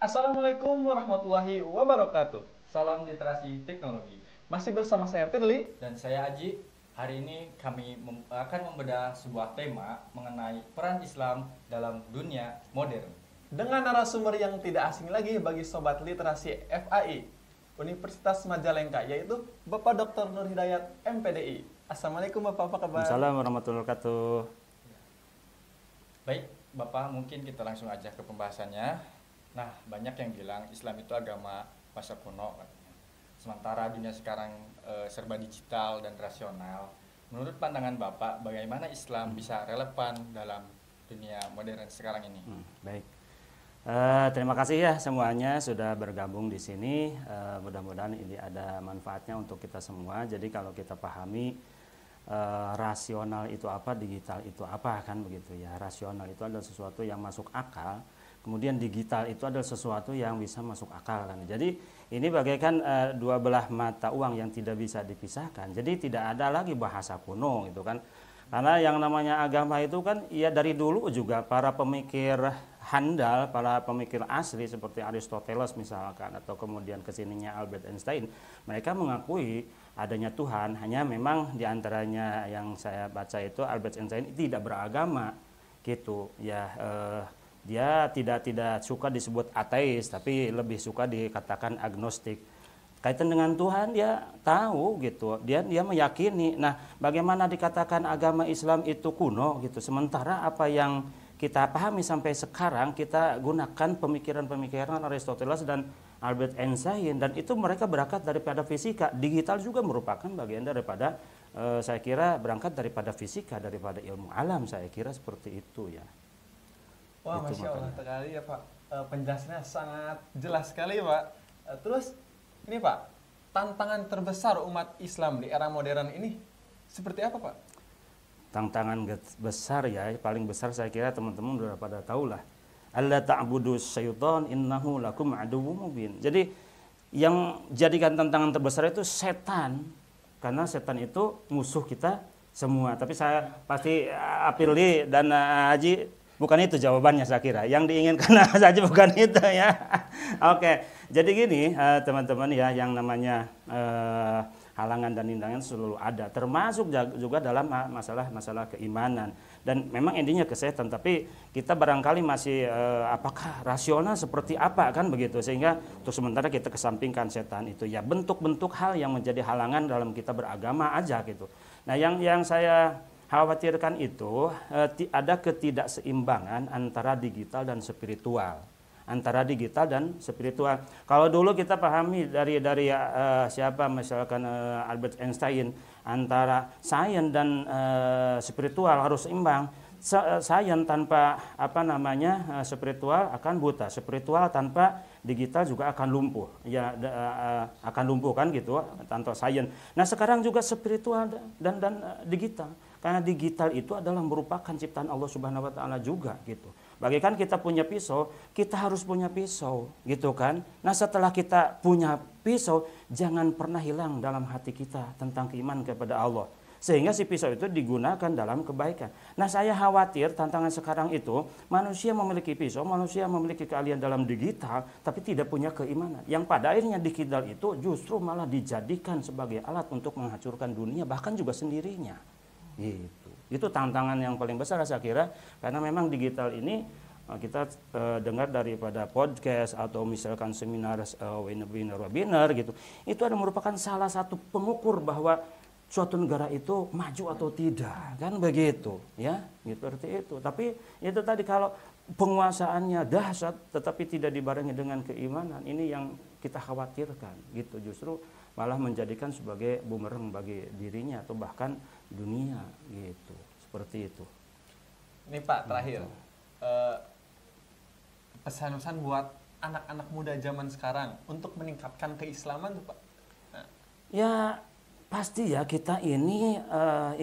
Assalamualaikum warahmatullahi wabarakatuh. Salam literasi teknologi. Masih bersama saya Firly. Dan saya Aji. Hari ini kami akan membedah sebuah tema mengenai peran Islam dalam dunia modern. Dengan narasumber yang tidak asing lagi bagi Sobat Literasi FAI Universitas Majalengka, yaitu Bapak Dr. Nur Hidayat, MPDI. Assalamualaikum Bapak, apa kabar? Assalamualaikum warahmatullahi wabarakatuh. Baik, Bapak, mungkin kita langsung aja ke pembahasannya. Nah, banyak yang bilang Islam itu agama masa kuno katanya. Sementara dunia sekarang serba digital dan rasional. Menurut pandangan Bapak, bagaimana Islam bisa relevan dalam dunia modern sekarang ini? Baik. Terima kasih ya semuanya sudah bergabung di sini. Mudah-mudahan ini ada manfaatnya untuk kita semua. Jadi kalau kita pahami rasional itu apa, digital itu apa, kan begitu ya. Rasional itu adalah sesuatu yang masuk akal. Kemudian digital itu adalah sesuatu yang bisa masuk akal, kan. Jadi ini bagaikan dua belah mata uang yang tidak bisa dipisahkan. Jadi tidak ada lagi bahasa kuno gitu kan. Karena yang namanya agama itu kan ya dari dulu juga para pemikir handal, para pemikir asli seperti Aristoteles misalkan, atau kemudian kesininya Albert Einstein, mereka mengakui adanya Tuhan. Hanya memang diantaranya yang saya baca itu Albert Einstein tidak beragama gitu ya. Dia tidak suka disebut ateis, tapi lebih suka dikatakan agnostik. Kaitan dengan Tuhan dia tahu gitu, dia meyakini. Nah, bagaimana dikatakan agama Islam itu kuno gitu, sementara apa yang kita pahami sampai sekarang kita gunakan pemikiran-pemikiran Aristoteles dan Albert Einstein, dan itu mereka berangkat daripada fisika. Digital juga merupakan bagian daripada saya kira berangkat daripada fisika, daripada ilmu alam, saya kira seperti itu ya. Wah, Itu Masya Allah makanya. sekali ya Pak. Penjelasannya sangat jelas sekali Pak. Terus ini Pak, tantangan terbesar umat Islam di era modern ini seperti apa Pak? Tantangan besar ya, paling besar saya kira teman-teman sudah pada tahu lah. Alla ta'budu syaitan innahu lakum aduwwum mubin. Jadi yang jadikan tantangan terbesar itu setan. Karena setan itu musuh kita semua. Tapi saya pasti Apirli dan Haji bukan itu jawabannya saya kira. Yang diinginkan saja bukan itu ya. Oke, jadi gini teman-teman ya, yang namanya halangan dan rintangan selalu ada, termasuk juga dalam masalah keimanan. Dan memang intinya ke setan, tapi kita barangkali masih apakah rasional seperti apa, kan begitu. Sehingga untuk sementara kita kesampingkan setan itu ya, bentuk-bentuk hal yang menjadi halangan dalam kita beragama aja gitu. Nah, yang saya khawatirkan itu ada ketidakseimbangan antara digital dan spiritual. Antara digital dan spiritual. Kalau dulu kita pahami dari siapa misalkan Albert Einstein, antara sains dan spiritual harus seimbang. Sains tanpa spiritual akan buta. Spiritual tanpa digital juga akan lumpuh. Ya akan lumpuh, kan gitu tanpa sains. Nah, sekarang juga spiritual dan digital. Karena digital itu adalah merupakan ciptaan Allah Subhanahu wa taala juga gitu. Bagaikan kita punya pisau, kita harus punya pisau gitu kan. Nah, setelah kita punya pisau, jangan pernah hilang dalam hati kita tentang keimanan kepada Allah. Sehingga si pisau itu digunakan dalam kebaikan. Nah, saya khawatir tantangan sekarang itu manusia memiliki pisau, manusia memiliki keahlian dalam digital, tapi tidak punya keimanan. Yang pada akhirnya digital itu justru malah dijadikan sebagai alat untuk menghancurkan dunia, bahkan juga sendirinya. Gitu. Itu tantangan yang paling besar saya kira, karena memang digital ini kita dengar daripada podcast atau misalkan seminar webinar gitu. Itu ada merupakan salah satu pengukur bahwa suatu negara itu maju atau tidak, kan begitu ya, seperti itu. Tapi itu tadi, kalau penguasaannya dahsyat tetapi tidak dibarengi dengan keimanan, ini yang kita khawatirkan gitu, justru malah menjadikan sebagai bumerang bagi dirinya atau bahkan dunia gitu, seperti itu. Ini Pak, terakhir pesan-pesan buat anak-anak muda zaman sekarang untuk meningkatkan keislaman tuh Pak. Nah. Ya pasti ya, kita ini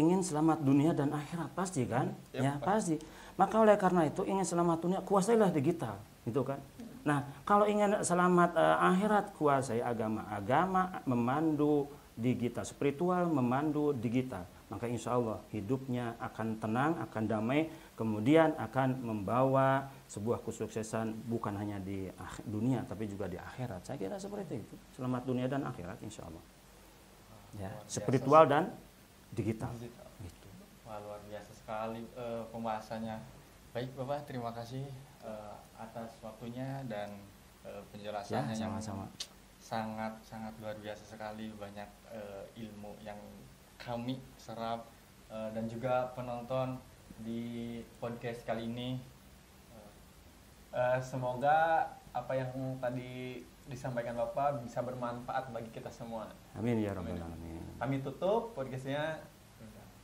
ingin selamat dunia dan akhirat, pasti kan? Ya pasti. Maka oleh karena itu ingin selamat dunia, kuasailah digital, gitu kan? Nah, kalau ingin selamat akhirat, kuasai agama. Agama memandu digital, spiritual memandu digital. maka insya Allah hidupnya akan tenang, akan damai, kemudian akan membawa sebuah kesuksesan bukan hanya di dunia tapi juga di akhirat. Saya kira seperti itu. Selamat dunia dan akhirat insya Allah. Ya, spiritual dan digital. Gitu. Wah, luar biasa sekali pembahasannya. Baik Bapak, terima kasih atas waktunya dan penjelasannya Ya, yang sama-sama. sangat luar biasa sekali. Banyak ilmu yang kami serap dan juga penonton di podcast kali ini. Semoga apa yang tadi disampaikan Bapak bisa bermanfaat bagi kita semua. Amin ya rabbal alamin. Kami tutup podcastnya.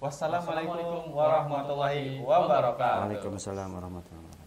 Wassalamualaikum Wassalamualaikum warahmatullahi wabarakatuh. Waalaikumsalam warahmatullahi wabarakatuh.